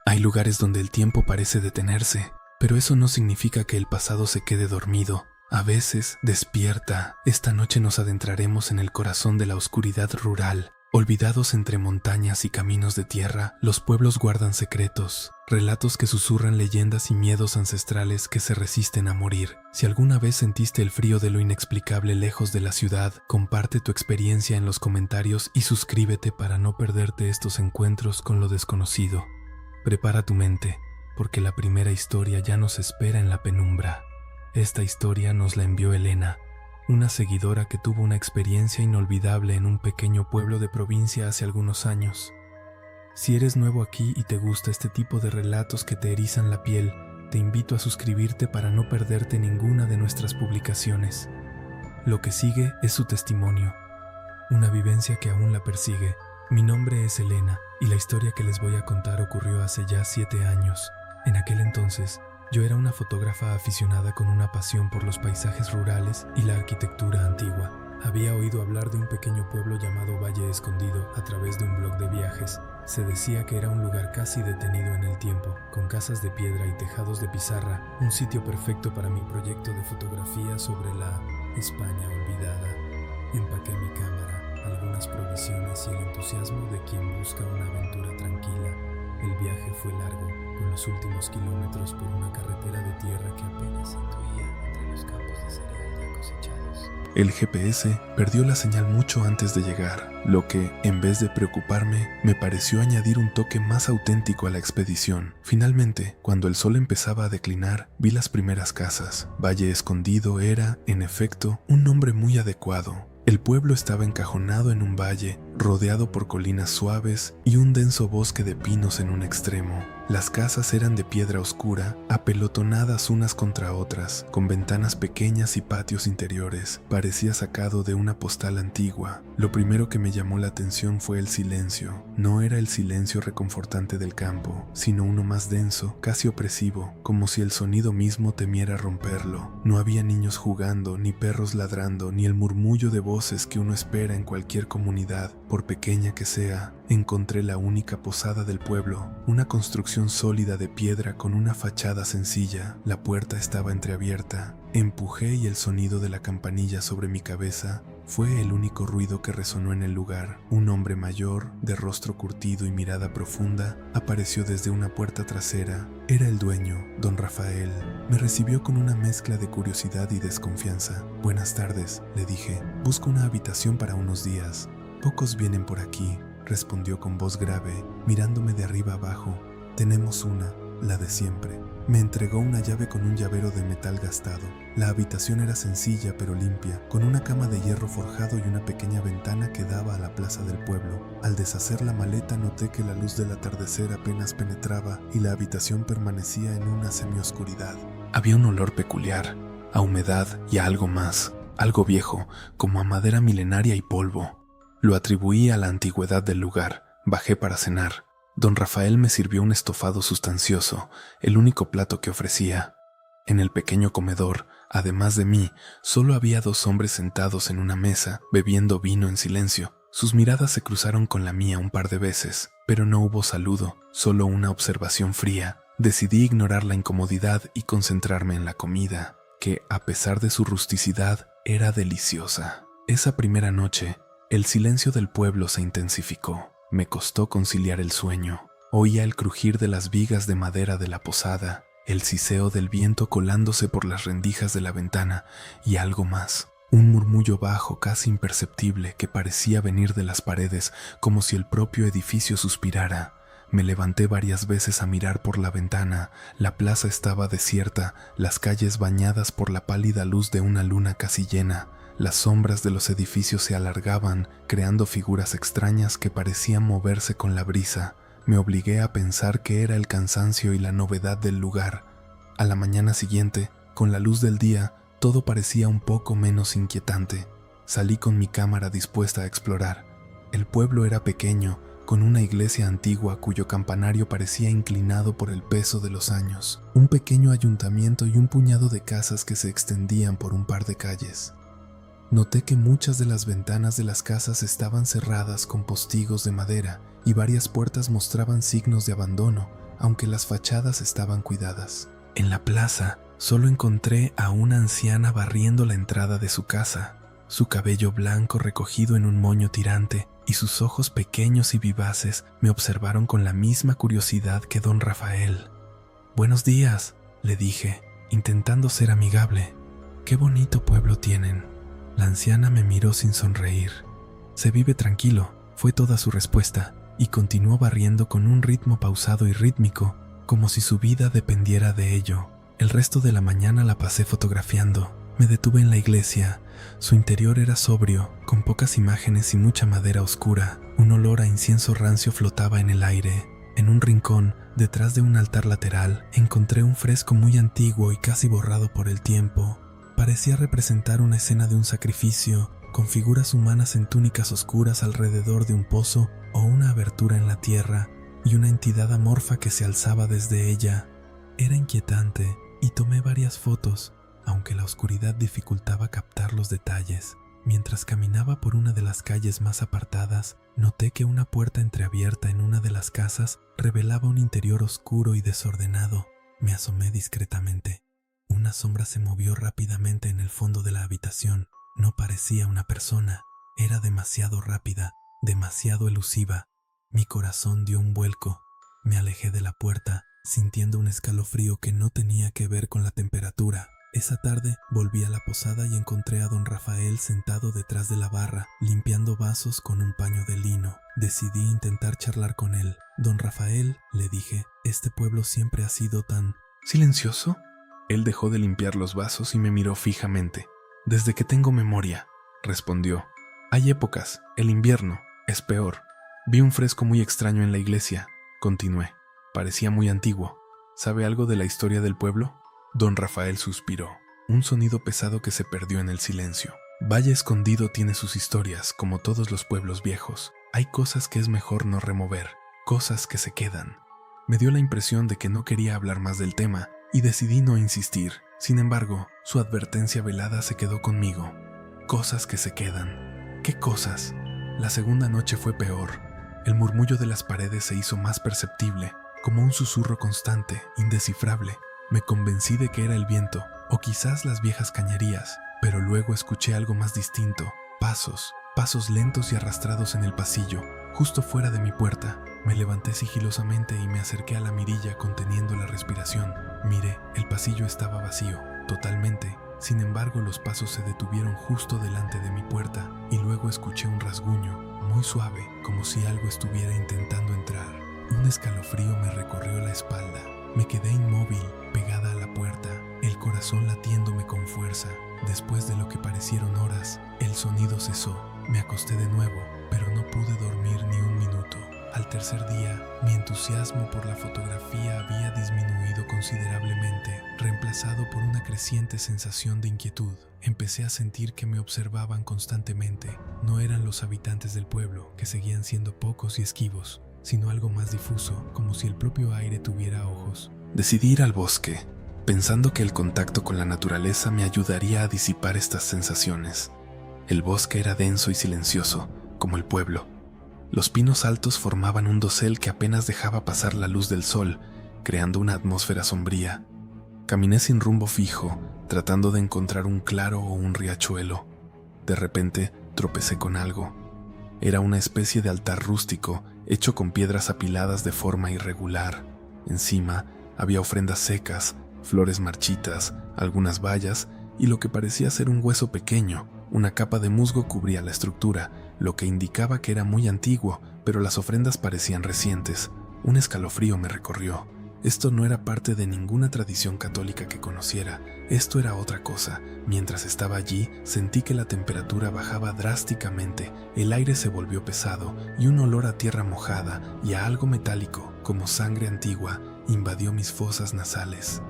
Hay lugares donde el tiempo parece detenerse, pero eso no significa que el pasado se quede dormido. A veces despierta. Esta noche nos adentraremos en el corazón de la oscuridad rural. Olvidados entre montañas y caminos de tierra, los pueblos guardan secretos, relatos que susurran leyendas y miedos ancestrales que se resisten a morir. Si alguna vez sentiste el frío de lo inexplicable lejos de la ciudad, comparte tu experiencia en los comentarios y suscríbete para no perderte estos encuentros con lo desconocido. Prepara tu mente, porque la primera historia ya nos espera en la penumbra. Esta historia nos la envió Elena, una seguidora que tuvo una experiencia inolvidable en un pequeño pueblo de provincia hace algunos años. Si eres nuevo aquí y te gusta este tipo de relatos que te erizan la piel, te invito a suscribirte para no perderte ninguna de nuestras publicaciones. Lo que sigue es su testimonio, una vivencia que aún la persigue. Mi nombre es Elena y la historia que les voy a contar ocurrió hace ya 7 años. En aquel entonces, yo era una fotógrafa aficionada con una pasión por los paisajes rurales y la arquitectura antigua. Había oído hablar de un pequeño pueblo llamado Valle Escondido a través de un blog de viajes. Se decía que era un lugar casi detenido en el tiempo, con casas de piedra y tejados de pizarra, un sitio perfecto para mi proyecto de fotografía sobre la España olvidada. Empaqué mi cámara, algunas provisiones y el entusiasmo de quien busca una aventura tranquila. El viaje fue largo, con los últimos kilómetros por una carretera de tierra que apenas se intuía entre los campos de cereal ya cosechados. El GPS perdió la señal mucho antes de llegar, lo que, en vez de preocuparme, me pareció añadir un toque más auténtico a la expedición. Finalmente, cuando el sol empezaba a declinar, vi las primeras casas. Valle Escondido era, en efecto, un nombre muy adecuado. El pueblo estaba encajonado en un valle, rodeado por colinas suaves y un denso bosque de pinos en un extremo. Las casas eran de piedra oscura, apelotonadas unas contra otras, con ventanas pequeñas y patios interiores. Parecía sacado de una postal antigua. Lo primero que me llamó la atención fue el silencio. No era el silencio reconfortante del campo, sino uno más denso, casi opresivo, como si el sonido mismo temiera romperlo. No había niños jugando, ni perros ladrando, ni el murmullo de voces que uno espera en cualquier comunidad, por pequeña que sea. Encontré la única posada del pueblo, una construcción sólida de piedra con una fachada sencilla. La puerta estaba entreabierta. Empujé y el sonido de la campanilla sobre mi cabeza fue el único ruido que resonó en el lugar. Un hombre mayor, de rostro curtido y mirada profunda, apareció desde una puerta trasera. Era el dueño, don Rafael. Me recibió con una mezcla de curiosidad y desconfianza. «Buenas tardes», le dije. «Busco una habitación para unos días. Pocos vienen por aquí», respondió con voz grave, mirándome de arriba abajo. «Tenemos una, la de siempre». Me entregó una llave con un llavero de metal gastado. La habitación era sencilla pero limpia, con una cama de hierro forjado y una pequeña ventana que daba a la plaza del pueblo. Al deshacer la maleta noté que la luz del atardecer apenas penetraba y la habitación permanecía en una semioscuridad. Había un olor peculiar, a humedad y a algo más, algo viejo, como a madera milenaria y polvo. Lo atribuí a la antigüedad del lugar. Bajé para cenar. Don Rafael me sirvió un estofado sustancioso, el único plato que ofrecía. En el pequeño comedor, además de mí, solo había 2 hombres sentados en una mesa, bebiendo vino en silencio. Sus miradas se cruzaron con la mía un par de veces, pero no hubo saludo, solo una observación fría. Decidí ignorar la incomodidad y concentrarme en la comida, que, a pesar de su rusticidad, era deliciosa. Esa primera noche, el silencio del pueblo se intensificó. Me costó conciliar el sueño. Oía el crujir de las vigas de madera de la posada, el siseo del viento colándose por las rendijas de la ventana y algo más. Un murmullo bajo, casi imperceptible, que parecía venir de las paredes, como si el propio edificio suspirara. Me levanté varias veces a mirar por la ventana. La plaza estaba desierta, las calles bañadas por la pálida luz de una luna casi llena. Las sombras de los edificios se alargaban, creando figuras extrañas que parecían moverse con la brisa. Me obligué a pensar que era el cansancio y la novedad del lugar. A la mañana siguiente, con la luz del día, todo parecía un poco menos inquietante. Salí con mi cámara dispuesta a explorar. El pueblo era pequeño, con una iglesia antigua cuyo campanario parecía inclinado por el peso de los años, un pequeño ayuntamiento y un puñado de casas que se extendían por un par de calles. Noté que muchas de las ventanas de las casas estaban cerradas con postigos de madera y varias puertas mostraban signos de abandono, aunque las fachadas estaban cuidadas. En la plaza solo encontré a una anciana barriendo la entrada de su casa, su cabello blanco recogido en un moño tirante y sus ojos pequeños y vivaces me observaron con la misma curiosidad que don Rafael. «Buenos días», le dije, intentando ser amigable. «Qué bonito pueblo tienen». La anciana me miró sin sonreír. «Se vive tranquilo», fue toda su respuesta, y continuó barriendo con un ritmo pausado y rítmico, como si su vida dependiera de ello. El resto de la mañana la pasé fotografiando. Me detuve en la iglesia. Su interior era sobrio, con pocas imágenes y mucha madera oscura. Un olor a incienso rancio flotaba en el aire. En un rincón, detrás de un altar lateral, encontré un fresco muy antiguo y casi borrado por el tiempo. Parecía representar una escena de un sacrificio, con figuras humanas en túnicas oscuras alrededor de un pozo o una abertura en la tierra, y una entidad amorfa que se alzaba desde ella. Era inquietante, y tomé varias fotos, aunque la oscuridad dificultaba captar los detalles. Mientras caminaba por una de las calles más apartadas, noté que una puerta entreabierta en una de las casas revelaba un interior oscuro y desordenado. Me asomé discretamente. Una sombra se movió rápidamente en el fondo de la habitación. No parecía una persona. Era demasiado rápida, demasiado elusiva. Mi corazón dio un vuelco. Me alejé de la puerta, sintiendo un escalofrío que no tenía que ver con la temperatura. Esa tarde volví a la posada y encontré a don Rafael sentado detrás de la barra, limpiando vasos con un paño de lino. Decidí intentar charlar con él. «Don Rafael», le dije, «este pueblo siempre ha sido tan silencioso». Él dejó de limpiar los vasos y me miró fijamente. «Desde que tengo memoria», respondió. «Hay épocas, el invierno es peor. Vi un fresco muy extraño en la iglesia», continué. «Parecía muy antiguo. ¿Sabe algo de la historia del pueblo?» Don Rafael suspiró, un sonido pesado que se perdió en el silencio. «Valle Escondido tiene sus historias, como todos los pueblos viejos. Hay cosas que es mejor no remover, cosas que se quedan». Me dio la impresión de que no quería hablar más del tema, y decidí no insistir. Sin embargo, su advertencia velada se quedó conmigo. «Cosas que se quedan». ¿Qué cosas? La segunda noche fue peor. El murmullo de las paredes se hizo más perceptible, como un susurro constante, indescifrable. Me convencí de que era el viento, o quizás las viejas cañerías, pero luego escuché algo más distinto. Pasos lentos y arrastrados en el pasillo, justo fuera de mi puerta. Me levanté sigilosamente y me acerqué a la mirilla conteniendo la respiración. Miré, el pasillo estaba vacío, totalmente. Sin embargo, los pasos se detuvieron justo delante de mi puerta, y luego escuché un rasguño, muy suave, como si algo estuviera intentando entrar. Un escalofrío me recorrió la espalda. Me quedé inmóvil, pegada a la puerta, el corazón latiéndome con fuerza. Después de lo que parecieron horas, el sonido cesó. Me acosté de nuevo, pero no pude dormir ni un minuto. Al tercer día, mi entusiasmo por la fotografía había disminuido considerablemente, reemplazado por una creciente sensación de inquietud. Empecé a sentir que me observaban constantemente. No eran los habitantes del pueblo, que seguían siendo pocos y esquivos, sino algo más difuso, como si el propio aire tuviera ojos. Decidí ir al bosque, pensando que el contacto con la naturaleza me ayudaría a disipar estas sensaciones. El bosque era denso y silencioso, como el pueblo. Los pinos altos formaban un dosel que apenas dejaba pasar la luz del sol, creando una atmósfera sombría. Caminé sin rumbo fijo, tratando de encontrar un claro o un riachuelo. De repente, tropecé con algo. Era una especie de altar rústico, hecho con piedras apiladas de forma irregular. Encima, había ofrendas secas, flores marchitas, algunas bayas y lo que parecía ser un hueso pequeño. Una capa de musgo cubría la estructura, lo que indicaba que era muy antiguo, pero las ofrendas parecían recientes. Un escalofrío me recorrió. Esto no era parte de ninguna tradición católica que conociera. Esto era otra cosa. Mientras estaba allí, sentí que la temperatura bajaba drásticamente, el aire se volvió pesado y un olor a tierra mojada y a algo metálico, como sangre antigua, invadió mis fosas nasales.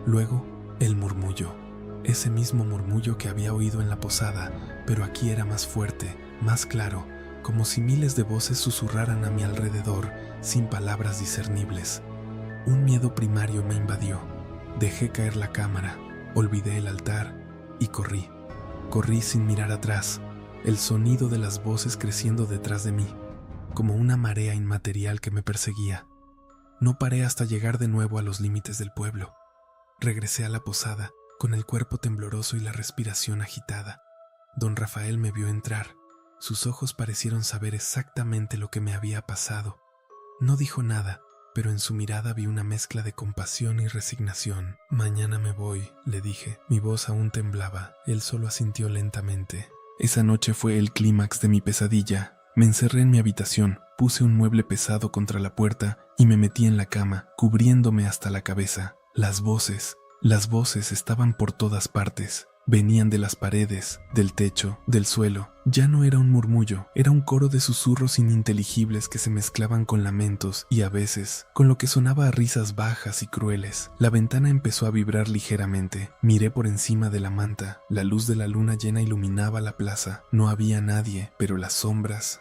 Luego, el murmullo. Ese mismo murmullo que había oído en la posada, pero aquí era más fuerte, más claro, como si miles de voces susurraran a mi alrededor, sin palabras discernibles. Un miedo primario me invadió. Dejé caer la cámara, olvidé el altar y corrí. Corrí sin mirar atrás, el sonido de las voces creciendo detrás de mí, como una marea inmaterial que me perseguía. No paré hasta llegar de nuevo a los límites del pueblo. Regresé a la posada, con el cuerpo tembloroso y la respiración agitada. Don Rafael me vio entrar. Sus ojos parecieron saber exactamente lo que me había pasado. No dijo nada, pero en su mirada vi una mezcla de compasión y resignación. «Mañana me voy», le dije. Mi voz aún temblaba. Él solo asintió lentamente. Esa noche fue el clímax de mi pesadilla. Me encerré en mi habitación, puse un mueble pesado contra la puerta y me metí en la cama, cubriéndome hasta la cabeza. Las voces estaban por todas partes. Venían de las paredes, del techo, del suelo. Ya no era un murmullo, era un coro de susurros ininteligibles que se mezclaban con lamentos y a veces con lo que sonaba a risas bajas y crueles. La ventana empezó a vibrar ligeramente. Miré por encima de la manta. La luz de la luna llena iluminaba la plaza. No había nadie, pero las sombras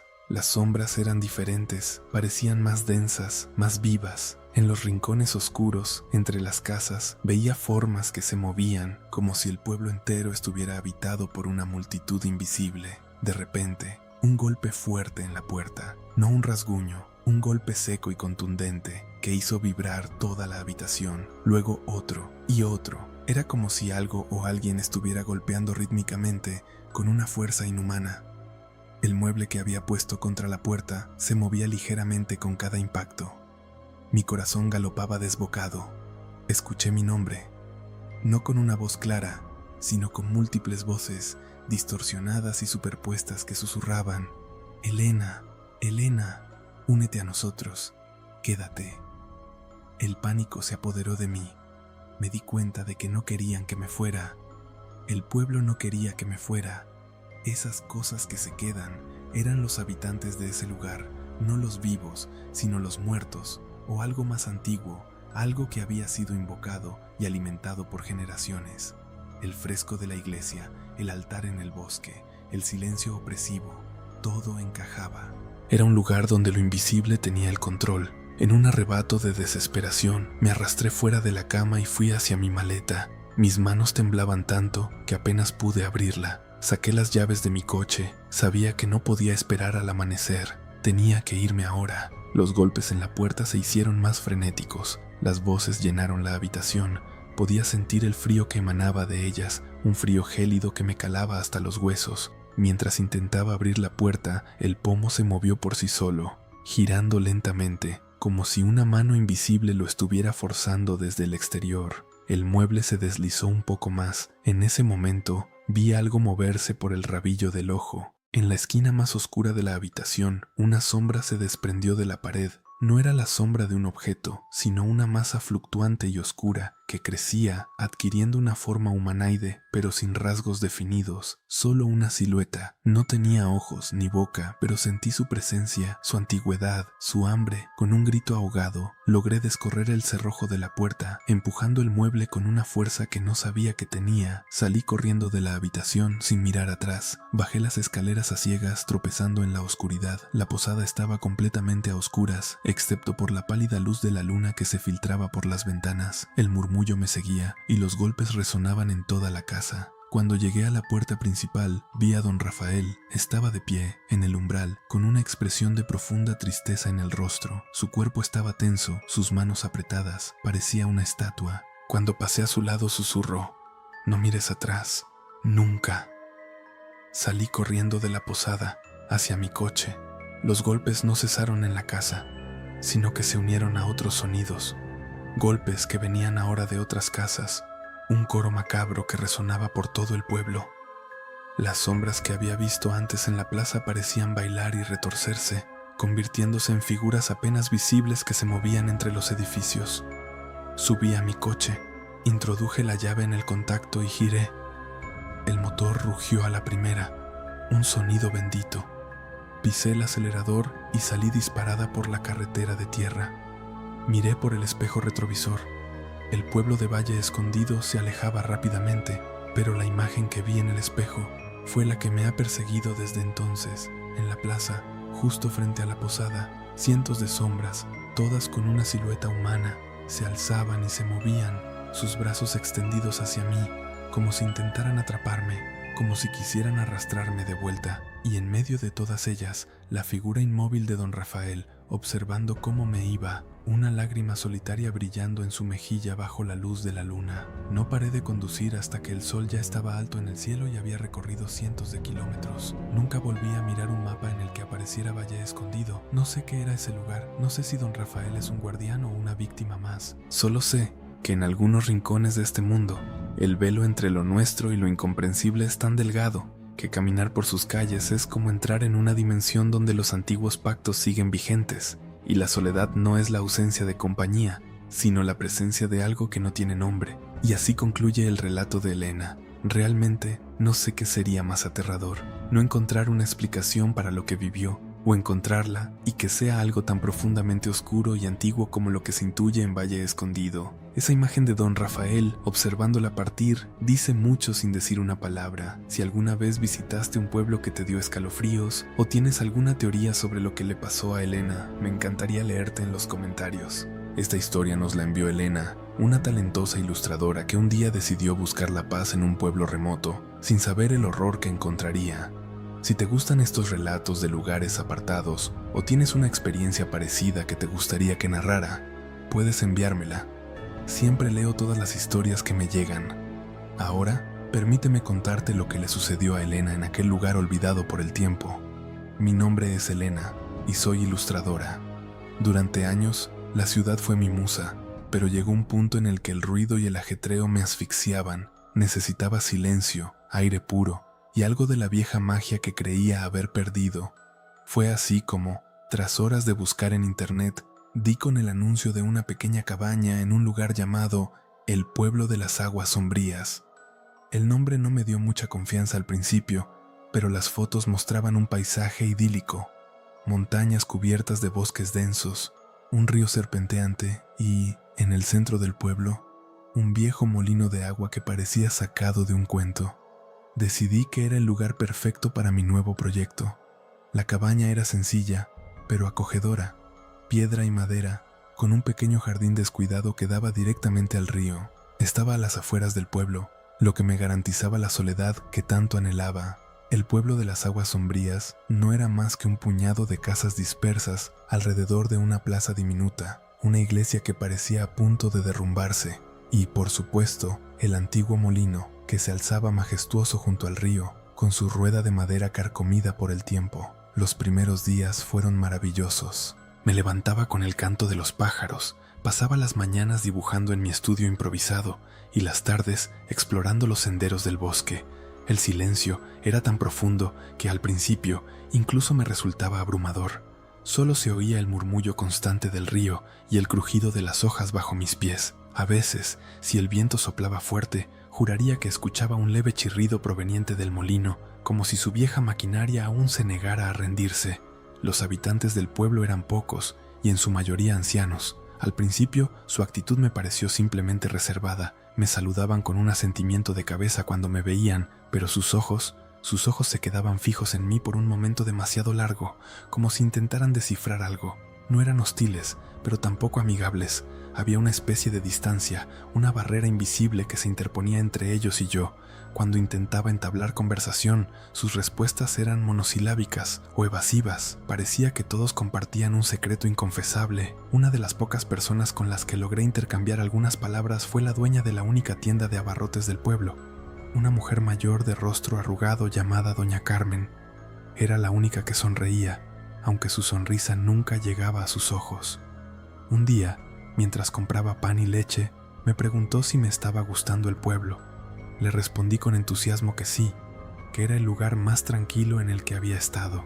eran diferentes, parecían más densas, más vivas. En los rincones oscuros, entre las casas, veía formas que se movían, como si el pueblo entero estuviera habitado por una multitud invisible. De repente, un golpe fuerte en la puerta, no un rasguño, un golpe seco y contundente que hizo vibrar toda la habitación. Luego otro y otro. Era como si algo o alguien estuviera golpeando rítmicamente con una fuerza inhumana. El mueble que había puesto contra la puerta se movía ligeramente con cada impacto. Mi corazón galopaba desbocado. Escuché mi nombre, no con una voz clara, sino con múltiples voces, distorsionadas y superpuestas que susurraban: «Elena, Elena, únete a nosotros, quédate». El pánico se apoderó de mí. Me di cuenta de que no querían que me fuera. El pueblo no quería que me fuera. Esas cosas que se quedan eran los habitantes de ese lugar, no los vivos, sino los muertos, o algo más antiguo, algo que había sido invocado y alimentado por generaciones. El fresco de la iglesia, el altar en el bosque, el silencio opresivo, todo encajaba. Era un lugar donde lo invisible tenía el control. En un arrebato de desesperación, me arrastré fuera de la cama y fui hacia mi maleta. Mis manos temblaban tanto que apenas pude abrirla. Saqué las llaves de mi coche. Sabía que no podía esperar al amanecer. Tenía que irme ahora. Los golpes en la puerta se hicieron más frenéticos. Las voces llenaron la habitación. Podía sentir el frío que emanaba de ellas, un frío gélido que me calaba hasta los huesos. Mientras intentaba abrir la puerta, el pomo se movió por sí solo, girando lentamente, como si una mano invisible lo estuviera forzando desde el exterior. El mueble se deslizó un poco más. En ese momento, vi algo moverse por el rabillo del ojo. En la esquina más oscura de la habitación, una sombra se desprendió de la pared. No era la sombra de un objeto, sino una masa fluctuante y oscura que crecía, adquiriendo una forma humanoide, pero sin rasgos definidos, solo una silueta. No tenía ojos ni boca, pero sentí su presencia, su antigüedad, su hambre. Con un grito ahogado, logré descorrer el cerrojo de la puerta, empujando el mueble con una fuerza que no sabía que tenía. Salí corriendo de la habitación sin mirar atrás. Bajé las escaleras a ciegas, tropezando en la oscuridad. La posada estaba completamente a oscuras, excepto por la pálida luz de la luna que se filtraba por las ventanas. El murmullo me seguía y los golpes resonaban en toda la casa. Cuando llegué a la puerta principal, vi a don Rafael. Estaba de pie, en el umbral, con una expresión de profunda tristeza en el rostro. Su cuerpo estaba tenso, sus manos apretadas, parecía una estatua. Cuando pasé a su lado susurró: «No mires atrás, nunca». Salí corriendo de la posada, hacia mi coche. Los golpes no cesaron en la casa, sino que se unieron a otros sonidos. Golpes que venían ahora de otras casas, un coro macabro que resonaba por todo el pueblo. Las sombras que había visto antes en la plaza parecían bailar y retorcerse, convirtiéndose en figuras apenas visibles que se movían entre los edificios. Subí a mi coche, introduje la llave en el contacto y giré. El motor rugió a la primera, un sonido bendito. Pisé el acelerador y salí disparada por la carretera de tierra. Miré por el espejo retrovisor. El pueblo de Valle Escondido se alejaba rápidamente, pero la imagen que vi en el espejo fue la que me ha perseguido desde entonces. En la plaza, justo frente a la posada, cientos de sombras, todas con una silueta humana, se alzaban y se movían, sus brazos extendidos hacia mí, como si intentaran atraparme, como si quisieran arrastrarme de vuelta. Y en medio de todas ellas, la figura inmóvil de don Rafael, observando cómo me iba, una lágrima solitaria brillando en su mejilla bajo la luz de la luna. No paré de conducir hasta que el sol ya estaba alto en el cielo y había recorrido cientos de kilómetros. Nunca volví a mirar un mapa en el que apareciera Valle Escondido. No sé qué era ese lugar, no sé si don Rafael es un guardián o una víctima más. Solo sé que en algunos rincones de este mundo, el velo entre lo nuestro y lo incomprensible es tan delgado que caminar por sus calles es como entrar en una dimensión donde los antiguos pactos siguen vigentes, y la soledad no es la ausencia de compañía, sino la presencia de algo que no tiene nombre. Y así concluye el relato de Elena. Realmente no sé qué sería más aterrador, no encontrar una explicación para lo que vivió, o encontrarla y que sea algo tan profundamente oscuro y antiguo como lo que se intuye en Valle Escondido. Esa imagen de don Rafael, observándola partir, dice mucho sin decir una palabra. Si alguna vez visitaste un pueblo que te dio escalofríos, o tienes alguna teoría sobre lo que le pasó a Elena, me encantaría leerte en los comentarios. Esta historia nos la envió Elena, una talentosa ilustradora que un día decidió buscar la paz en un pueblo remoto, sin saber el horror que encontraría. Si te gustan estos relatos de lugares apartados, o tienes una experiencia parecida que te gustaría que narrara, puedes enviármela. Siempre leo todas las historias que me llegan. Ahora, permíteme contarte lo que le sucedió a Elena en aquel lugar olvidado por el tiempo. Mi nombre es Elena, y soy ilustradora. Durante años, la ciudad fue mi musa, pero llegó un punto en el que el ruido y el ajetreo me asfixiaban. Necesitaba silencio, aire puro, y algo de la vieja magia que creía haber perdido. Fue así como, tras horas de buscar en internet, di con el anuncio de una pequeña cabaña en un lugar llamado El Pueblo de las Aguas Sombrías. El nombre no me dio mucha confianza al principio, pero las fotos mostraban un paisaje idílico, montañas cubiertas de bosques densos, un río serpenteante y, en el centro del pueblo, un viejo molino de agua que parecía sacado de un cuento. Decidí que era el lugar perfecto para mi nuevo proyecto. La cabaña era sencilla, pero acogedora, piedra y madera, con un pequeño jardín descuidado que daba directamente al río. Estaba a las afueras del pueblo, lo que me garantizaba la soledad que tanto anhelaba. El pueblo de las aguas sombrías no era más que un puñado de casas dispersas alrededor de una plaza diminuta, una iglesia que parecía a punto de derrumbarse, y, por supuesto, el antiguo molino, que se alzaba majestuoso junto al río, con su rueda de madera carcomida por el tiempo. Los primeros días fueron maravillosos. Me levantaba con el canto de los pájaros, pasaba las mañanas dibujando en mi estudio improvisado y las tardes explorando los senderos del bosque. El silencio era tan profundo que al principio incluso me resultaba abrumador. Solo se oía el murmullo constante del río y el crujido de las hojas bajo mis pies. A veces, si el viento soplaba fuerte, juraría que escuchaba un leve chirrido proveniente del molino, como si su vieja maquinaria aún se negara a rendirse. Los habitantes del pueblo eran pocos, y en su mayoría ancianos. Al principio, su actitud me pareció simplemente reservada. Me saludaban con un asentimiento de cabeza cuando me veían, pero sus ojos se quedaban fijos en mí por un momento demasiado largo, como si intentaran descifrar algo. No eran hostiles, pero tampoco amigables. Había una especie de distancia, una barrera invisible que se interponía entre ellos y yo. Cuando intentaba entablar conversación, sus respuestas eran monosilábicas o evasivas. Parecía que todos compartían un secreto inconfesable. Una de las pocas personas con las que logré intercambiar algunas palabras fue la dueña de la única tienda de abarrotes del pueblo, una mujer mayor de rostro arrugado llamada Doña Carmen. Era la única que sonreía, aunque su sonrisa nunca llegaba a sus ojos. Un día, mientras compraba pan y leche, me preguntó si me estaba gustando el pueblo. Le respondí con entusiasmo que sí, que era el lugar más tranquilo en el que había estado.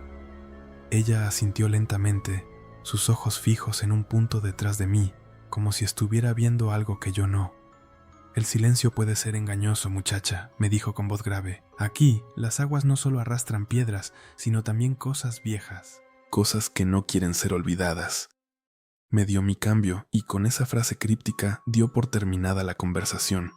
Ella asintió lentamente, sus ojos fijos en un punto detrás de mí, como si estuviera viendo algo que yo no. «El silencio puede ser engañoso, muchacha», me dijo con voz grave. «Aquí, las aguas no solo arrastran piedras, sino también cosas viejas. Cosas que no quieren ser olvidadas». Me dio mi cambio y con esa frase críptica dio por terminada la conversación.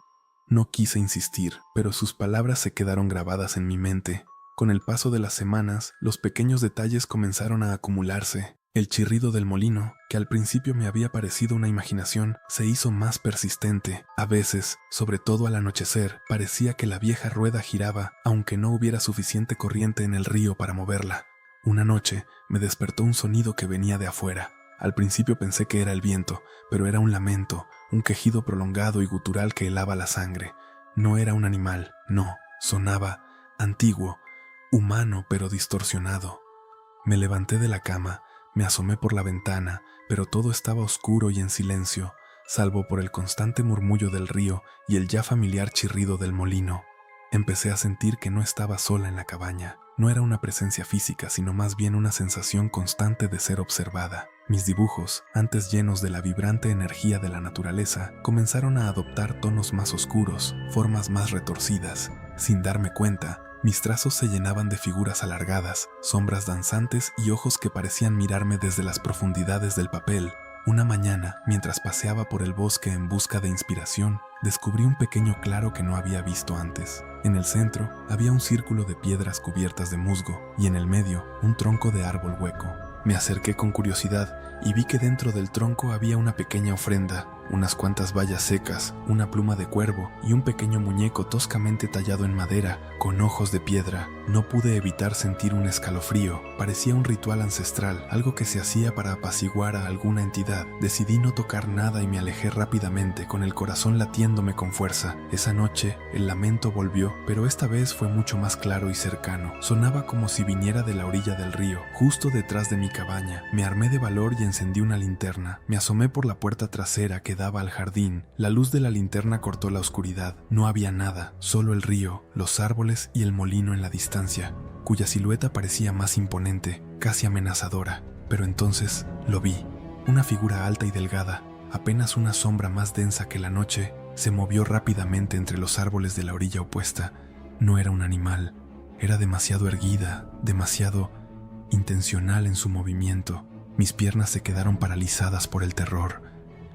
No quise insistir, pero sus palabras se quedaron grabadas en mi mente. Con el paso de las semanas, los pequeños detalles comenzaron a acumularse. El chirrido del molino, que al principio me había parecido una imaginación, se hizo más persistente. A veces, sobre todo al anochecer, parecía que la vieja rueda giraba, aunque no hubiera suficiente corriente en el río para moverla. Una noche, me despertó un sonido que venía de afuera. Al principio pensé que era el viento, pero era un lamento, un quejido prolongado y gutural que helaba la sangre. No era un animal, no, sonaba antiguo, humano pero distorsionado. Me levanté de la cama, me asomé por la ventana, pero todo estaba oscuro y en silencio, salvo por el constante murmullo del río y el ya familiar chirrido del molino. Empecé a sentir que no estaba sola en la cabaña. No era una presencia física, sino más bien una sensación constante de ser observada. Mis dibujos, antes llenos de la vibrante energía de la naturaleza, comenzaron a adoptar tonos más oscuros, formas más retorcidas. Sin darme cuenta, mis trazos se llenaban de figuras alargadas, sombras danzantes y ojos que parecían mirarme desde las profundidades del papel. Una mañana, mientras paseaba por el bosque en busca de inspiración, descubrí un pequeño claro que no había visto antes. En el centro había un círculo de piedras cubiertas de musgo y en el medio un tronco de árbol hueco. Me acerqué con curiosidad y vi que dentro del tronco había una pequeña ofrenda, unas cuantas bayas secas, una pluma de cuervo y un pequeño muñeco toscamente tallado en madera, con ojos de piedra. No pude evitar sentir un escalofrío. Parecía un ritual ancestral, algo que se hacía para apaciguar a alguna entidad. Decidí no tocar nada y me alejé rápidamente, con el corazón latiéndome con fuerza. Esa noche, el lamento volvió, pero esta vez fue mucho más claro y cercano. Sonaba como si viniera de la orilla del río, justo detrás de mi cabaña. Me armé de valor y encendí una linterna. Me asomé por la puerta trasera que daba al jardín. La luz de la linterna cortó la oscuridad. No había nada, solo el río, los árboles y el molino en la distancia, cuya silueta parecía más imponente, casi amenazadora. Pero entonces lo vi. Una figura alta y delgada, apenas una sombra más densa que la noche, se movió rápidamente entre los árboles de la orilla opuesta. No era un animal, era demasiado erguida, demasiado intencional en su movimiento. Mis piernas se quedaron paralizadas por el terror.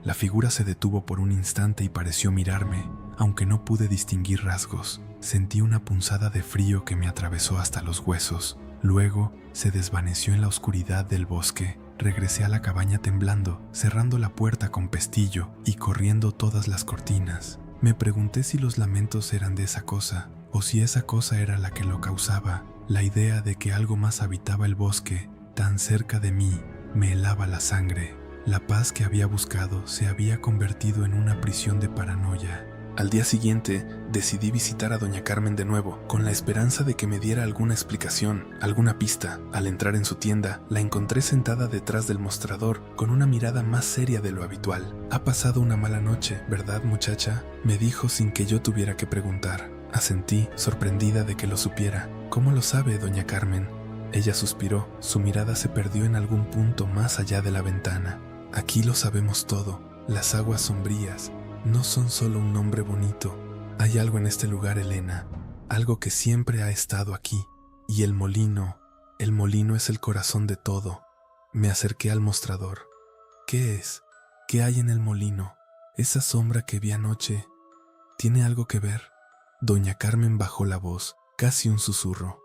La figura se detuvo por un instante y pareció mirarme, aunque no pude distinguir rasgos. Sentí una punzada de frío que me atravesó hasta los huesos. Luego se desvaneció en la oscuridad del bosque. Regresé a la cabaña temblando, cerrando la puerta con pestillo y corriendo todas las cortinas. Me pregunté si los lamentos eran de esa cosa, o si esa cosa era la que lo causaba. La idea de que algo más habitaba el bosque, tan cerca de mí, me helaba la sangre. La paz que había buscado se había convertido en una prisión de paranoia. Al día siguiente, decidí visitar a doña Carmen de nuevo, con la esperanza de que me diera alguna explicación, alguna pista. Al entrar en su tienda, la encontré sentada detrás del mostrador, con una mirada más seria de lo habitual. «Ha pasado una mala noche, ¿verdad, muchacha?», me dijo sin que yo tuviera que preguntar. Asentí, sorprendida de que lo supiera. «¿Cómo lo sabe, doña Carmen?». Ella suspiró, su mirada se perdió en algún punto más allá de la ventana. «Aquí lo sabemos todo. Las aguas sombrías no son solo un nombre bonito. Hay algo en este lugar, Elena, algo que siempre ha estado aquí. Y el molino es el corazón de todo». Me acerqué al mostrador. «¿Qué es? ¿Qué hay en el molino? Esa sombra que vi anoche, ¿tiene algo que ver?». Doña Carmen bajó la voz, casi un susurro.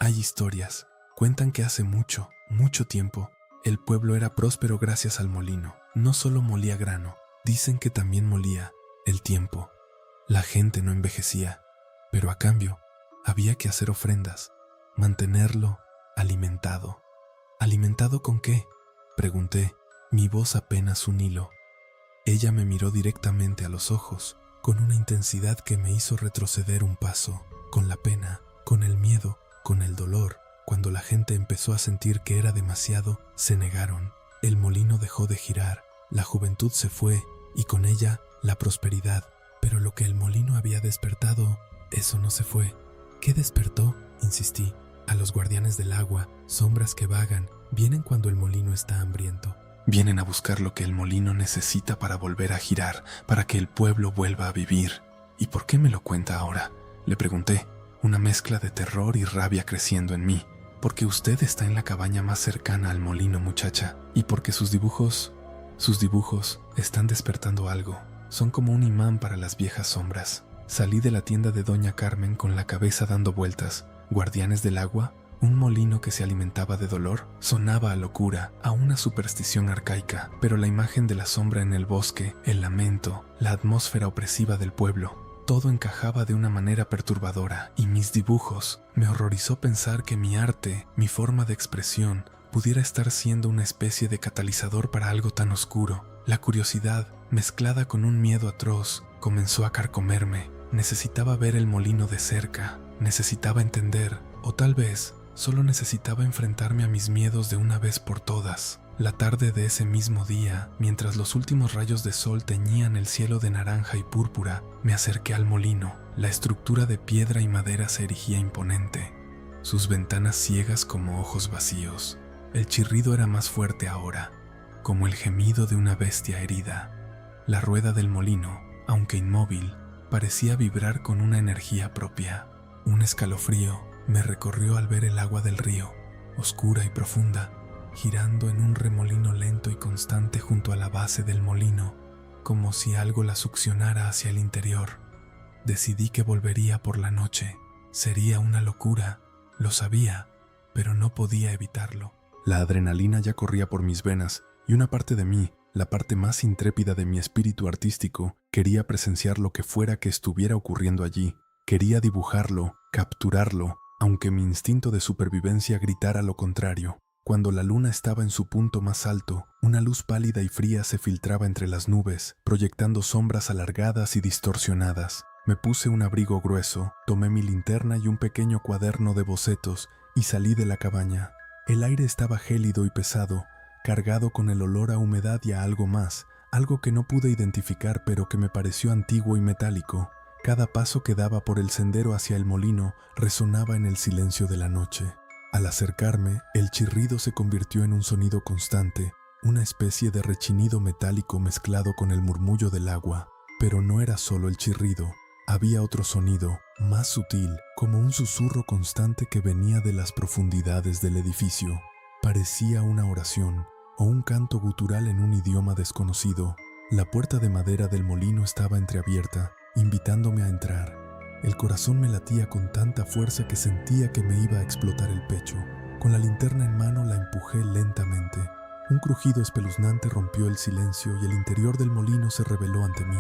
«Hay historias. Cuentan que hace mucho, mucho tiempo, el pueblo era próspero gracias al molino. No solo molía grano, dicen que también molía el tiempo. La gente no envejecía, pero a cambio había que hacer ofrendas, mantenerlo alimentado». «¿Alimentado con qué?», pregunté, mi voz apenas un hilo. Ella me miró directamente a los ojos, con una intensidad que me hizo retroceder un paso, con la pena, con el miedo, con el dolor. Cuando la gente empezó a sentir que era demasiado, se negaron. El molino dejó de girar, la juventud se fue y con ella la prosperidad. Pero lo que el molino había despertado, eso no se fue. ¿Qué despertó?, insistí. «A los guardianes del agua, sombras que vagan, vienen cuando el molino está hambriento. Vienen a buscar lo que el molino necesita para volver a girar, para que el pueblo vuelva a vivir». «¿Y por qué me lo cuenta ahora?», le pregunté, una mezcla de terror y rabia creciendo en mí. «Porque usted está en la cabaña más cercana al molino, muchacha, y porque sus dibujos están despertando algo. Son como un imán para las viejas sombras». Salí de la tienda de doña Carmen con la cabeza dando vueltas. ¿Guardianes del agua? ¿Un molino que se alimentaba de dolor? Sonaba a locura, a una superstición arcaica, pero la imagen de la sombra en el bosque, el lamento, la atmósfera opresiva del pueblo, todo encajaba de una manera perturbadora. Y mis dibujos, me horrorizó pensar que mi arte, mi forma de expresión, pudiera estar siendo una especie de catalizador para algo tan oscuro. La curiosidad, mezclada con un miedo atroz, comenzó a carcomerme. Necesitaba ver el molino de cerca, necesitaba entender, o tal vez solo necesitaba enfrentarme a mis miedos de una vez por todas. La tarde de ese mismo día, mientras los últimos rayos de sol teñían el cielo de naranja y púrpura, me acerqué al molino. La estructura de piedra y madera se erigía imponente, sus ventanas ciegas como ojos vacíos. El chirrido era más fuerte ahora, como el gemido de una bestia herida. La rueda del molino, aunque inmóvil, parecía vibrar con una energía propia. Un escalofrío me recorrió al ver el agua del río, oscura y profunda, girando en un remolino lento y constante junto a la base del molino, como si algo la succionara hacia el interior. Decidí que volvería por la noche. Sería una locura, lo sabía, pero no podía evitarlo. La adrenalina ya corría por mis venas y una parte de mí, la parte más intrépida de mi espíritu artístico, quería presenciar lo que fuera que estuviera ocurriendo allí. Quería dibujarlo, capturarlo, aunque mi instinto de supervivencia gritara lo contrario. Cuando la luna estaba en su punto más alto, una luz pálida y fría se filtraba entre las nubes, proyectando sombras alargadas y distorsionadas. Me puse un abrigo grueso, tomé mi linterna y un pequeño cuaderno de bocetos y salí de la cabaña. El aire estaba gélido y pesado, cargado con el olor a humedad y a algo más, algo que no pude identificar pero que me pareció antiguo y metálico. Cada paso que daba por el sendero hacia el molino resonaba en el silencio de la noche. Al acercarme, el chirrido se convirtió en un sonido constante, una especie de rechinido metálico mezclado con el murmullo del agua. Pero no era solo el chirrido, había otro sonido, más sutil, como un susurro constante que venía de las profundidades del edificio. Parecía una oración o un canto gutural en un idioma desconocido. La puerta de madera del molino estaba entreabierta, invitándome a entrar. El corazón me latía con tanta fuerza que sentía que me iba a explotar el pecho. Con la linterna en mano la empujé lentamente. Un crujido espeluznante rompió el silencio y el interior del molino se reveló ante mí.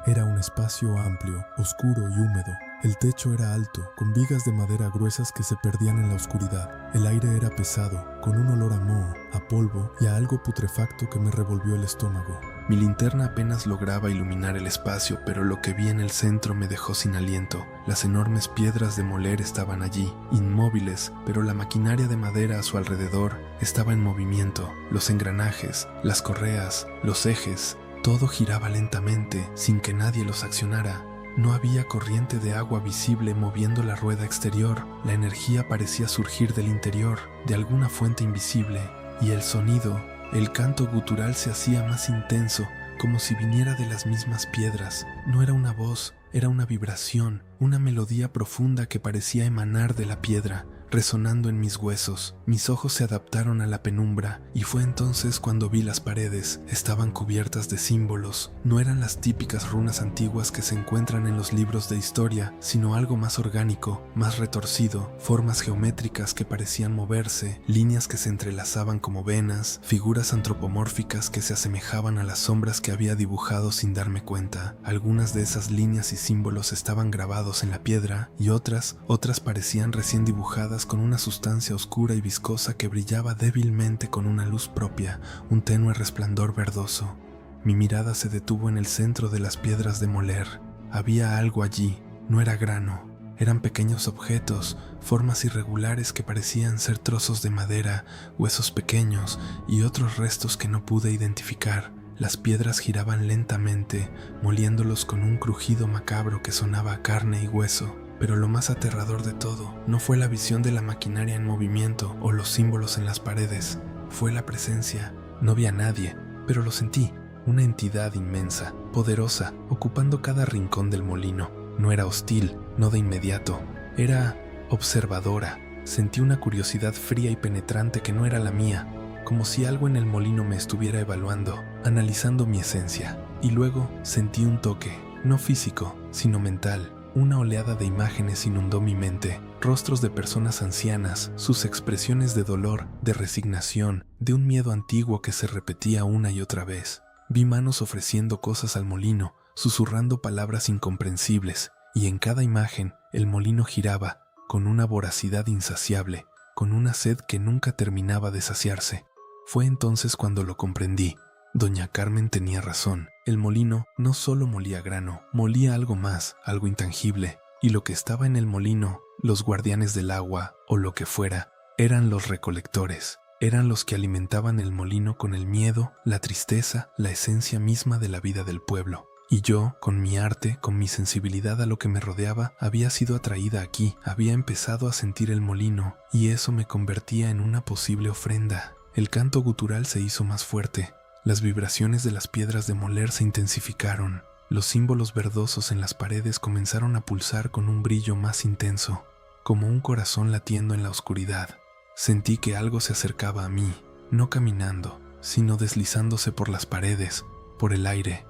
Era un espacio amplio, oscuro y húmedo. El techo era alto, con vigas de madera gruesas que se perdían en la oscuridad. El aire era pesado, con un olor a moho, a polvo y a algo putrefacto que me revolvió el estómago. Mi linterna apenas lograba iluminar el espacio, pero lo que vi en el centro me dejó sin aliento. Las enormes piedras de moler estaban allí, inmóviles, pero la maquinaria de madera a su alrededor estaba en movimiento. Los engranajes, las correas, los ejes, todo giraba lentamente, sin que nadie los accionara. No había corriente de agua visible moviendo la rueda exterior. La energía parecía surgir del interior, de alguna fuente invisible, y el sonido, el canto gutural se hacía más intenso, como si viniera de las mismas piedras. No era una voz, era una vibración, una melodía profunda que parecía emanar de la piedra, resonando en mis huesos. Mis ojos se adaptaron a la penumbra y fue entonces cuando vi las paredes. Estaban cubiertas de símbolos. No eran las típicas runas antiguas que se encuentran en los libros de historia, sino algo más orgánico, más retorcido, formas geométricas que parecían moverse, líneas que se entrelazaban como venas, figuras antropomórficas que se asemejaban a las sombras que había dibujado sin darme cuenta. Algunas de esas líneas y símbolos estaban grabados en la piedra y otras parecían recién dibujadas con una sustancia oscura y viscosa que brillaba débilmente con una luz propia, un tenue resplandor verdoso. Mi mirada se detuvo en el centro de las piedras de moler. Había algo allí, no era grano, eran pequeños objetos, formas irregulares que parecían ser trozos de madera, huesos pequeños y otros restos que no pude identificar. Las piedras giraban lentamente, moliéndolos con un crujido macabro que sonaba a carne y hueso. Pero lo más aterrador de todo no fue la visión de la maquinaria en movimiento o los símbolos en las paredes, fue la presencia. No vi a nadie, pero lo sentí, una entidad inmensa, poderosa, ocupando cada rincón del molino. No era hostil, no de inmediato, era observadora. Sentí una curiosidad fría y penetrante que no era la mía, como si algo en el molino me estuviera evaluando, analizando mi esencia. Y luego sentí un toque, no físico, sino mental. Una oleada de imágenes inundó mi mente, rostros de personas ancianas, sus expresiones de dolor, de resignación, de un miedo antiguo que se repetía una y otra vez. Vi manos ofreciendo cosas al molino, susurrando palabras incomprensibles, y en cada imagen el molino giraba, con una voracidad insaciable, con una sed que nunca terminaba de saciarse. Fue entonces cuando lo comprendí. Doña Carmen tenía razón. El molino no solo molía grano, molía algo más, algo intangible. Y lo que estaba en el molino, los guardianes del agua o lo que fuera, eran los recolectores. Eran los que alimentaban el molino con el miedo, la tristeza, la esencia misma de la vida del pueblo. Y yo, con mi arte, con mi sensibilidad a lo que me rodeaba, había sido atraída aquí, había empezado a sentir el molino, y eso me convertía en una posible ofrenda. El canto gutural se hizo más fuerte. Las vibraciones de las piedras de moler se intensificaron. Los símbolos verdosos en las paredes comenzaron a pulsar con un brillo más intenso, como un corazón latiendo en la oscuridad. Sentí que algo se acercaba a mí, no caminando, sino deslizándose por las paredes, por el aire.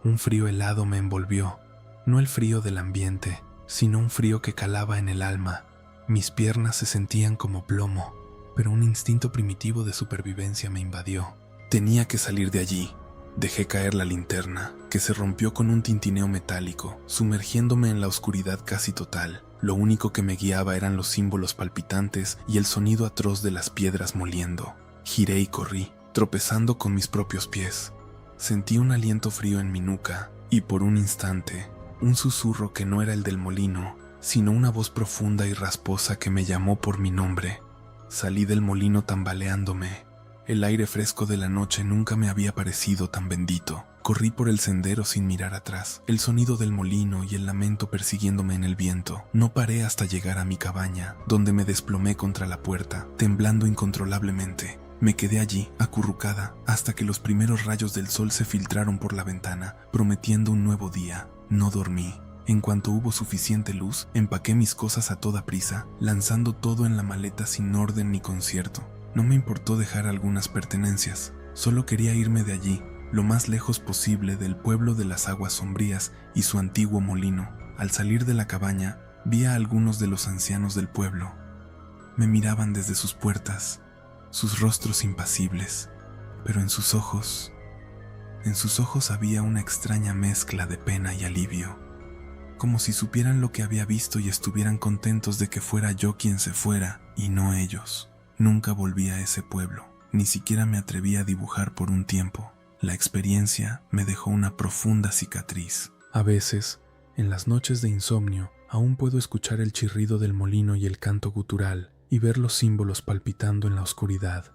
Un frío helado me envolvió, no el frío del ambiente, sino un frío que calaba en el alma. Mis piernas se sentían como plomo, pero un instinto primitivo de supervivencia me invadió. Tenía que salir de allí. Dejé caer la linterna, que se rompió con un tintineo metálico, sumergiéndome en la oscuridad casi total. Lo único que me guiaba eran los símbolos palpitantes y el sonido atroz de las piedras moliendo. Giré y corrí, tropezando con mis propios pies. Sentí un aliento frío en mi nuca y por un instante, un susurro que no era el del molino, sino una voz profunda y rasposa que me llamó por mi nombre. Salí del molino tambaleándome. El aire fresco de la noche nunca me había parecido tan bendito. Corrí por el sendero sin mirar atrás, el sonido del molino y el lamento persiguiéndome en el viento. No paré hasta llegar a mi cabaña, donde me desplomé contra la puerta, temblando incontrolablemente. Me quedé allí, acurrucada, hasta que los primeros rayos del sol se filtraron por la ventana, prometiendo un nuevo día. No dormí. En cuanto hubo suficiente luz, empaqué mis cosas a toda prisa, lanzando todo en la maleta sin orden ni concierto. No me importó dejar algunas pertenencias, solo quería irme de allí, lo más lejos posible del pueblo de las aguas sombrías y su antiguo molino. Al salir de la cabaña, vi a algunos de los ancianos del pueblo. Me miraban desde sus puertas, sus rostros impasibles, pero en sus ojos había una extraña mezcla de pena y alivio, como si supieran lo que había visto y estuvieran contentos de que fuera yo quien se fuera y no ellos. Nunca volví a ese pueblo, ni siquiera me atreví a dibujar por un tiempo. La experiencia me dejó una profunda cicatriz. A veces, en las noches de insomnio, aún puedo escuchar el chirrido del molino y el canto gutural, y ver los símbolos palpitando en la oscuridad.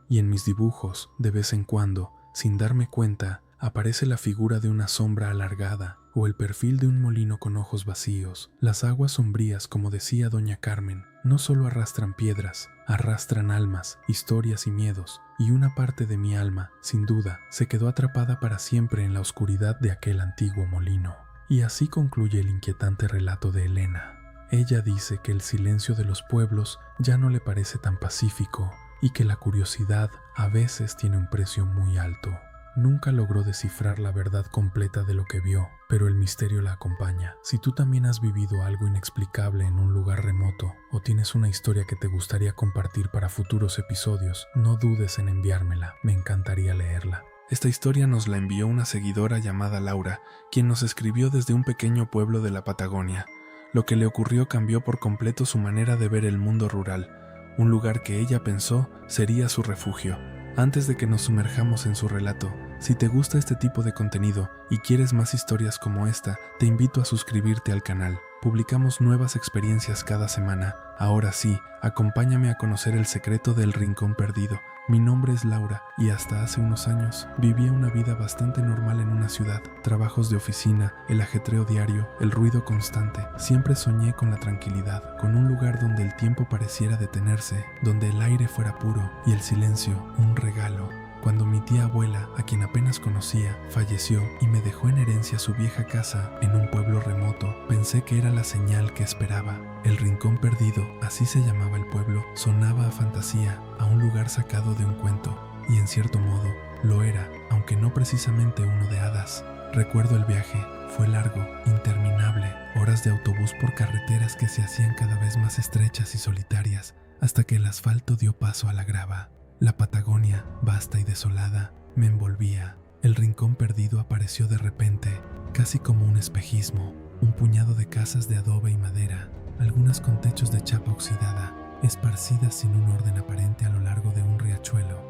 Y en mis dibujos, de vez en cuando, sin darme cuenta, aparece la figura de una sombra alargada o el perfil de un molino con ojos vacíos. Las aguas sombrías, como decía doña Carmen, no solo arrastran piedras, arrastran almas, historias y miedos, y una parte de mi alma, sin duda, se quedó atrapada para siempre en la oscuridad de aquel antiguo molino. Y así concluye el inquietante relato de Elena. Ella dice que el silencio de los pueblos ya no le parece tan pacífico y que la curiosidad a veces tiene un precio muy alto. Nunca logró descifrar la verdad completa de lo que vio, pero el misterio la acompaña. Si tú también has vivido algo inexplicable en un lugar remoto o tienes una historia que te gustaría compartir para futuros episodios, no dudes en enviármela, me encantaría leerla. Esta historia nos la envió una seguidora llamada Laura, quien nos escribió desde un pequeño pueblo de la Patagonia. Lo que le ocurrió cambió por completo su manera de ver el mundo rural, un lugar que ella pensó sería su refugio. Antes de que nos sumerjamos en su relato, si te gusta este tipo de contenido y quieres más historias como esta, te invito a suscribirte al canal. Publicamos nuevas experiencias cada semana. Ahora sí, acompáñame a conocer el secreto del Rincón Perdido. Mi nombre es Laura y hasta hace unos años vivía una vida bastante normal en una ciudad. Trabajos de oficina, el ajetreo diario, el ruido constante. Siempre soñé con la tranquilidad, con un lugar donde el tiempo pareciera detenerse, donde el aire fuera puro y el silencio un regalo. Cuando mi tía abuela, a quien apenas conocía, falleció y me dejó en herencia su vieja casa en un pueblo remoto, pensé que era la señal que esperaba. El Rincón Perdido, así se llamaba el pueblo, sonaba a fantasía, a un lugar sacado de un cuento, y en cierto modo lo era, aunque no precisamente uno de hadas. Recuerdo el viaje, fue largo, interminable, horas de autobús por carreteras que se hacían cada vez más estrechas y solitarias, hasta que el asfalto dio paso a la grava. La Patagonia, vasta y desolada, me envolvía. El Rincón Perdido apareció de repente, casi como un espejismo, un puñado de casas de adobe y madera, algunas con techos de chapa oxidada, esparcidas sin un orden aparente a lo largo de un riachuelo.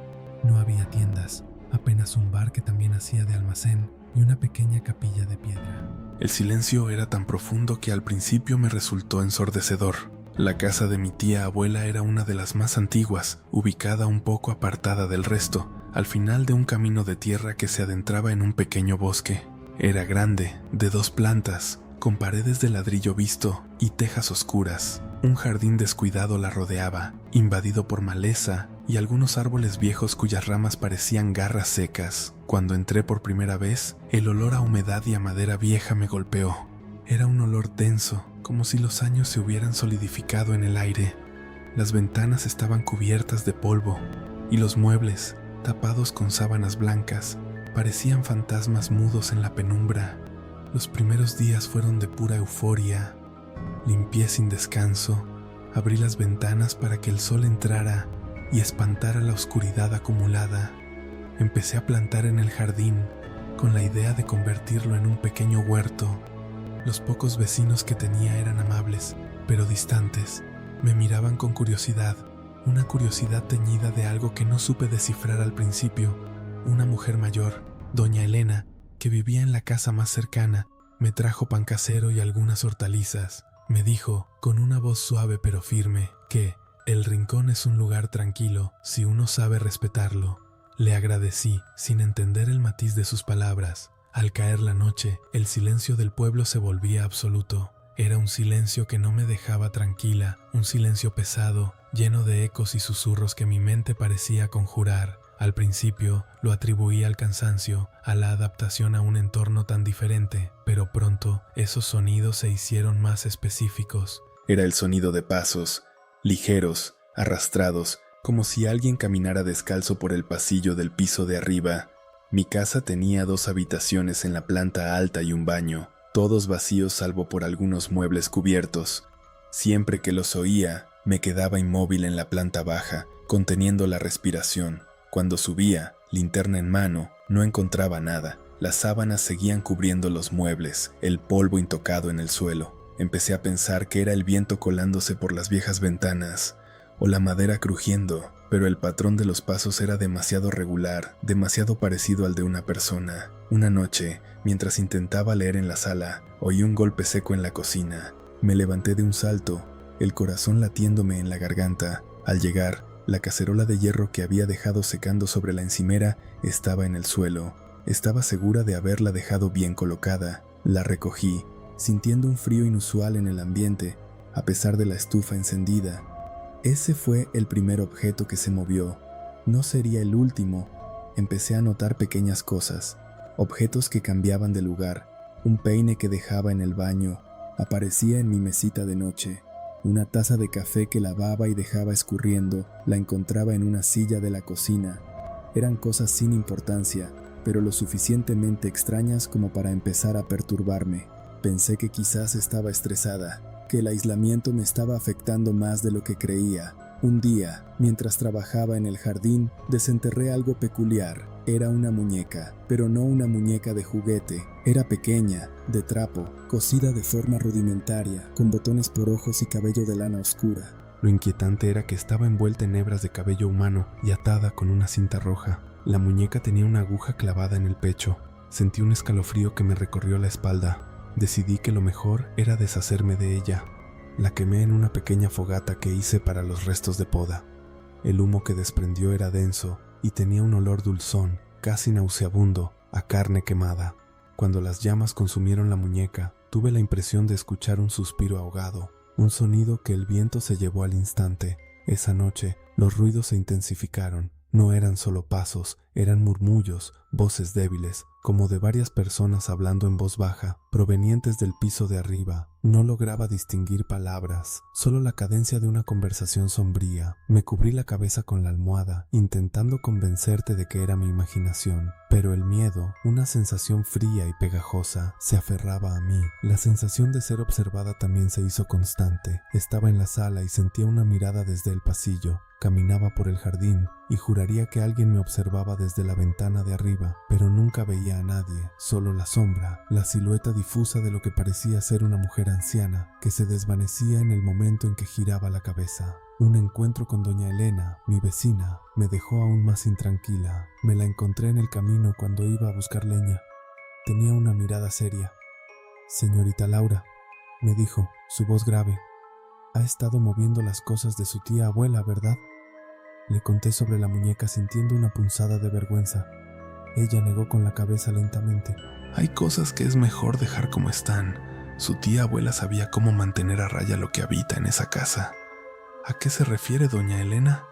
No había tiendas, apenas un bar que también hacía de almacén y una pequeña capilla de piedra. El silencio era tan profundo que al principio me resultó ensordecedor. La casa de mi tía abuela era una de las más antiguas, ubicada un poco apartada del resto, al final de un camino de tierra que se adentraba en un pequeño bosque. Era grande, de 2 plantas, con paredes de ladrillo visto y tejas oscuras. Un jardín descuidado la rodeaba, invadido por maleza y algunos árboles viejos cuyas ramas parecían garras secas. Cuando entré por primera vez, el olor a humedad y a madera vieja me golpeó. Era un olor denso, como si los años se hubieran solidificado en el aire. Las ventanas estaban cubiertas de polvo y los muebles, tapados con sábanas blancas, parecían fantasmas mudos en la penumbra. Los primeros días fueron de pura euforia. Limpié sin descanso, abrí las ventanas para que el sol entrara y espantara la oscuridad acumulada. Empecé a plantar en el jardín, con la idea de convertirlo en un pequeño huerto. Los pocos vecinos que tenía eran amables, pero distantes. Me miraban con curiosidad, una curiosidad teñida de algo que no supe descifrar al principio. Una mujer mayor, doña Elena, que vivía en la casa más cercana, me trajo pan casero y algunas hortalizas. Me dijo, con una voz suave pero firme, que el rincón es un lugar tranquilo si uno sabe respetarlo. Le agradecí, sin entender el matiz de sus palabras. Al caer la noche, el silencio del pueblo se volvía absoluto. Era un silencio que no me dejaba tranquila, un silencio pesado, lleno de ecos y susurros que mi mente parecía conjurar. Al principio lo atribuía al cansancio, a la adaptación a un entorno tan diferente, pero pronto esos sonidos se hicieron más específicos. Era el sonido de pasos, ligeros, arrastrados, como si alguien caminara descalzo por el pasillo del piso de arriba. Mi casa tenía 2 habitaciones en la planta alta y un baño, todos vacíos salvo por algunos muebles cubiertos. Siempre que los oía, me quedaba inmóvil en la planta baja, conteniendo la respiración. Cuando subía, linterna en mano, no encontraba nada. Las sábanas seguían cubriendo los muebles, el polvo intocado en el suelo. Empecé a pensar que era el viento colándose por las viejas ventanas, o la madera crujiendo, pero el patrón de los pasos era demasiado regular, demasiado parecido al de una persona. Una noche, mientras intentaba leer en la sala, oí un golpe seco en la cocina. Me levanté de un salto, el corazón latiéndome en la garganta. Al llegar, la cacerola de hierro que había dejado secando sobre la encimera estaba en el suelo. Estaba segura de haberla dejado bien colocada. La recogí, sintiendo un frío inusual en el ambiente, a pesar de la estufa encendida. Ese fue el primer objeto que se movió. No sería el último. Empecé a notar pequeñas cosas, objetos que cambiaban de lugar. Un peine que dejaba en el baño aparecía en mi mesita de noche. Una taza de café que lavaba y dejaba escurriendo la encontraba en una silla de la cocina. Eran cosas sin importancia, pero lo suficientemente extrañas como para empezar a perturbarme. Pensé que quizás estaba estresada, que el aislamiento me estaba afectando más de lo que creía. Un día, mientras trabajaba en el jardín, desenterré algo peculiar. Era una muñeca, pero no una muñeca de juguete. Era pequeña, de trapo, cosida de forma rudimentaria, con botones por ojos y cabello de lana oscura. Lo inquietante era que estaba envuelta en hebras de cabello humano y atada con una cinta roja. La muñeca tenía una aguja clavada en el pecho. Sentí un escalofrío que me recorrió la espalda. Decidí que lo mejor era deshacerme de ella. La quemé en una pequeña fogata que hice para los restos de poda. El humo que desprendió era denso y tenía un olor dulzón, casi nauseabundo, a carne quemada. Cuando las llamas consumieron la muñeca, tuve la impresión de escuchar un suspiro ahogado, un sonido que el viento se llevó al instante. Esa noche, los ruidos se intensificaron. No eran solo pasos, eran murmullos, voces débiles, como de varias personas hablando en voz baja, provenientes del piso de arriba. No lograba distinguir palabras, solo la cadencia de una conversación sombría. Me cubrí la cabeza con la almohada, intentando convencerte de que era mi imaginación. Pero el miedo, una sensación fría y pegajosa, se aferraba a mí. La sensación de ser observada también se hizo constante. Estaba en la sala y sentía una mirada desde el pasillo. Caminaba por el jardín y juraría que alguien me observaba desde la ventana de arriba, pero nunca veía a nadie, solo la sombra, la silueta difusa de lo que parecía ser una mujer anciana, que se desvanecía en el momento en que giraba la cabeza. Un encuentro con doña Elena, mi vecina, me dejó aún más intranquila. Me la encontré en el camino cuando iba a buscar leña. Tenía una mirada seria. «Señorita Laura», me dijo, su voz grave, «ha estado moviendo las cosas de su tía abuela, ¿verdad?». Le conté sobre la muñeca sintiendo una punzada de vergüenza. Ella negó con la cabeza lentamente. Hay cosas que es mejor dejar como están. Su tía abuela sabía cómo mantener a raya lo que habita en esa casa. ¿A qué se refiere doña Elena?,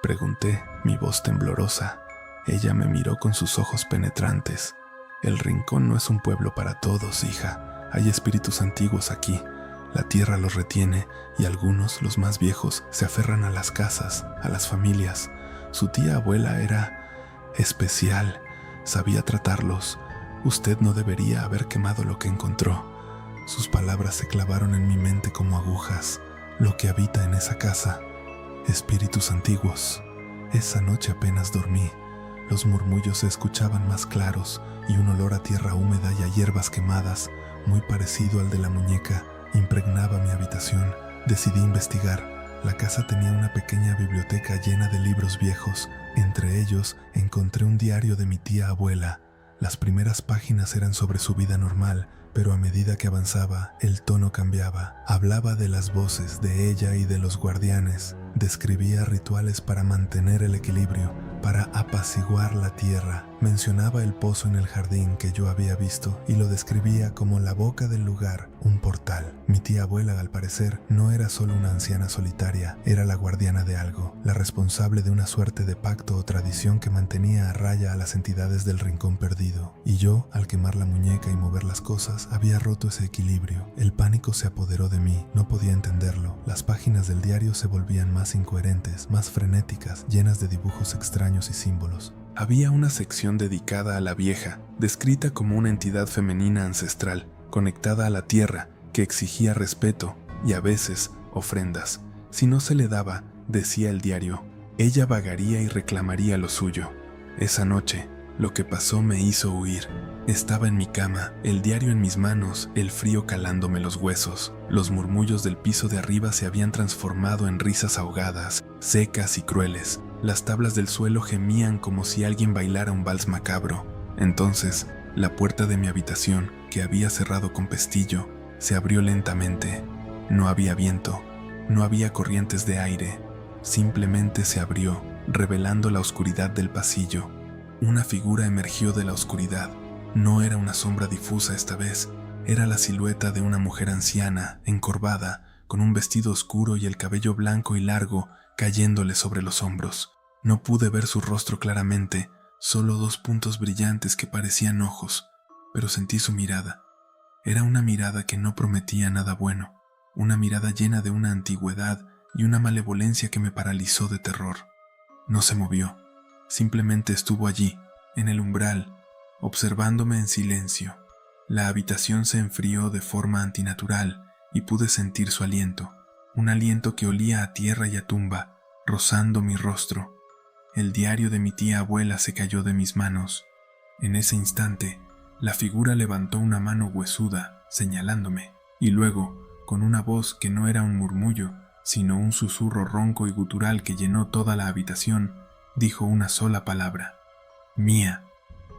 pregunté, mi voz temblorosa. Ella me miró con sus ojos penetrantes. El rincón no es un pueblo para todos, hija. Hay espíritus antiguos aquí. La tierra los retiene y algunos, los más viejos, se aferran a las casas, a las familias. Su tía abuela era especial, sabía tratarlos. Usted no debería haber quemado lo que encontró. Sus palabras se clavaron en mi mente como agujas. Lo que habita en esa casa, espíritus antiguos. Esa noche apenas dormí. Los murmullos se escuchaban más claros y un olor a tierra húmeda y a hierbas quemadas, muy parecido al de la muñeca, impregnaba mi habitación. Decidí investigar. La casa tenía una pequeña biblioteca llena de libros viejos. Entre ellos encontré un diario de mi tía abuela. Las primeras páginas eran sobre su vida normal, pero a medida que avanzaba, el tono cambiaba. Hablaba de las voces, de ella y de los guardianes. Describía rituales para mantener el equilibrio, para apaciguar la tierra. Mencionaba el pozo en el jardín que yo había visto y lo describía como la boca del lugar, un portal. Mi tía abuela, al parecer, no era solo una anciana solitaria, era la guardiana de algo, la responsable de una suerte de pacto o tradición que mantenía a raya a las entidades del rincón perdido. Y yo, al quemar la muñeca y mover las cosas, había roto ese equilibrio. El pánico se apoderó de mí, no podía entenderlo. Las páginas del diario se volvían más incoherentes, más frenéticas, llenas de dibujos extraños y símbolos. Había una sección dedicada a la vieja, descrita como una entidad femenina ancestral, conectada a la tierra, que exigía respeto y a veces ofrendas. Si no se le daba, decía el diario, ella vagaría y reclamaría lo suyo. Esa noche, lo que pasó me hizo huir. Estaba en mi cama, el diario en mis manos, el frío calándome los huesos. Los murmullos del piso de arriba se habían transformado en risas ahogadas, secas y crueles. Las tablas del suelo gemían como si alguien bailara un vals macabro. Entonces, la puerta de mi habitación, que había cerrado con pestillo, se abrió lentamente. No había viento, no había corrientes de aire. Simplemente se abrió, revelando la oscuridad del pasillo. Una figura emergió de la oscuridad. No era una sombra difusa esta vez, era la silueta de una mujer anciana, encorvada, con un vestido oscuro y el cabello blanco y largo cayéndole sobre los hombros. No pude ver su rostro claramente, solo dos puntos brillantes que parecían ojos, pero sentí su mirada. Era una mirada que no prometía nada bueno, una mirada llena de una antigüedad y una malevolencia que me paralizó de terror. No se movió, simplemente estuvo allí, en el umbral, observándome en silencio. La habitación se enfrió de forma antinatural y pude sentir su aliento, un aliento que olía a tierra y a tumba, rozando mi rostro. El diario de mi tía abuela se cayó de mis manos. En ese instante, la figura levantó una mano huesuda, señalándome, y luego, con una voz que no era un murmullo, sino un susurro ronco y gutural que llenó toda la habitación, dijo una sola palabra: «Mía»,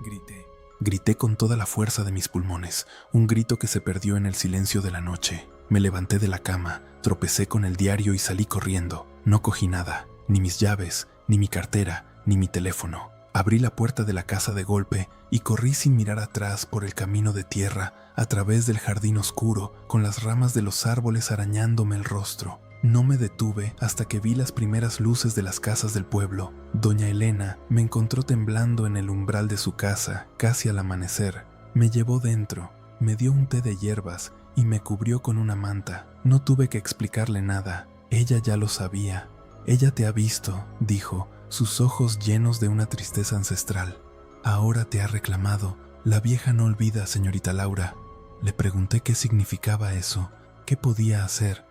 grité. Grité con toda la fuerza de mis pulmones, un grito que se perdió en el silencio de la noche. Me levanté de la cama, tropecé con el diario y salí corriendo. No cogí nada, ni mis llaves, ni mi cartera, ni mi teléfono. Abrí la puerta de la casa de golpe y corrí sin mirar atrás por el camino de tierra, a través del jardín oscuro, con las ramas de los árboles arañándome el rostro. No me detuve hasta que vi las primeras luces de las casas del pueblo. Doña Elena me encontró temblando en el umbral de su casa, casi al amanecer. Me llevó dentro, me dio un té de hierbas y me cubrió con una manta. No tuve que explicarle nada, ella ya lo sabía. Ella te ha visto, dijo, sus ojos llenos de una tristeza ancestral. Ahora te ha reclamado. La vieja no olvida, señorita Laura. Le pregunté qué significaba eso, qué podía hacer.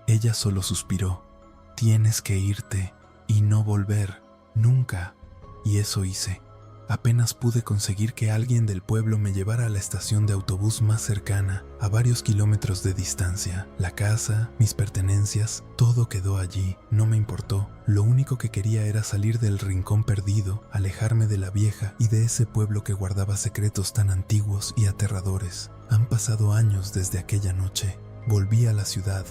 Ella solo suspiró. Tienes que irte y no volver, nunca. Y eso hice. Apenas pude conseguir que alguien del pueblo me llevara a la estación de autobús más cercana, a varios kilómetros de distancia. La casa, mis pertenencias, todo quedó allí. No me importó. Lo único que quería era salir del rincón perdido, alejarme de la vieja y de ese pueblo que guardaba secretos tan antiguos y aterradores. Han pasado años desde aquella noche. Volví a la ciudad.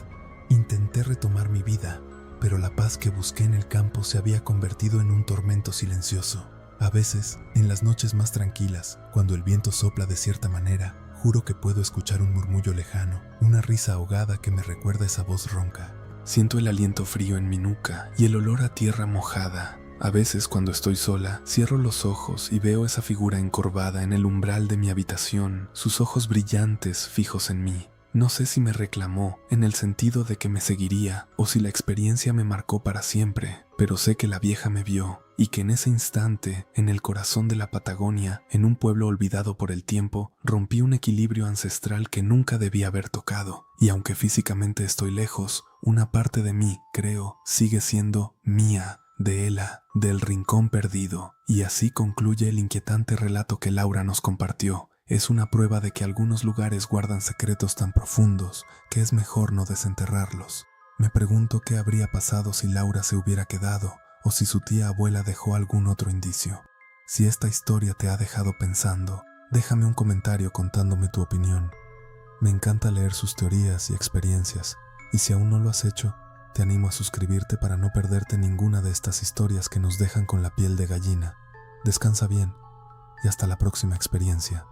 Intenté retomar mi vida, pero la paz que busqué en el campo se había convertido en un tormento silencioso. A veces, en las noches más tranquilas, cuando el viento sopla de cierta manera, juro que puedo escuchar un murmullo lejano, una risa ahogada que me recuerda esa voz ronca. Siento el aliento frío en mi nuca y el olor a tierra mojada. A veces, cuando estoy sola, cierro los ojos y veo esa figura encorvada en el umbral de mi habitación, sus ojos brillantes fijos en mí. No sé si me reclamó, en el sentido de que me seguiría, o si la experiencia me marcó para siempre, pero sé que la vieja me vio, y que en ese instante, en el corazón de la Patagonia, en un pueblo olvidado por el tiempo, rompí un equilibrio ancestral que nunca debía haber tocado, y aunque físicamente estoy lejos, una parte de mí, creo, sigue siendo mía, de Ela, del rincón perdido, y así concluye el inquietante relato que Laura nos compartió. Es una prueba de que algunos lugares guardan secretos tan profundos que es mejor no desenterrarlos. Me pregunto qué habría pasado si Laura se hubiera quedado o si su tía abuela dejó algún otro indicio. Si esta historia te ha dejado pensando, déjame un comentario contándome tu opinión. Me encanta leer sus teorías y experiencias, y si aún no lo has hecho, te animo a suscribirte para no perderte ninguna de estas historias que nos dejan con la piel de gallina. Descansa bien y hasta la próxima experiencia.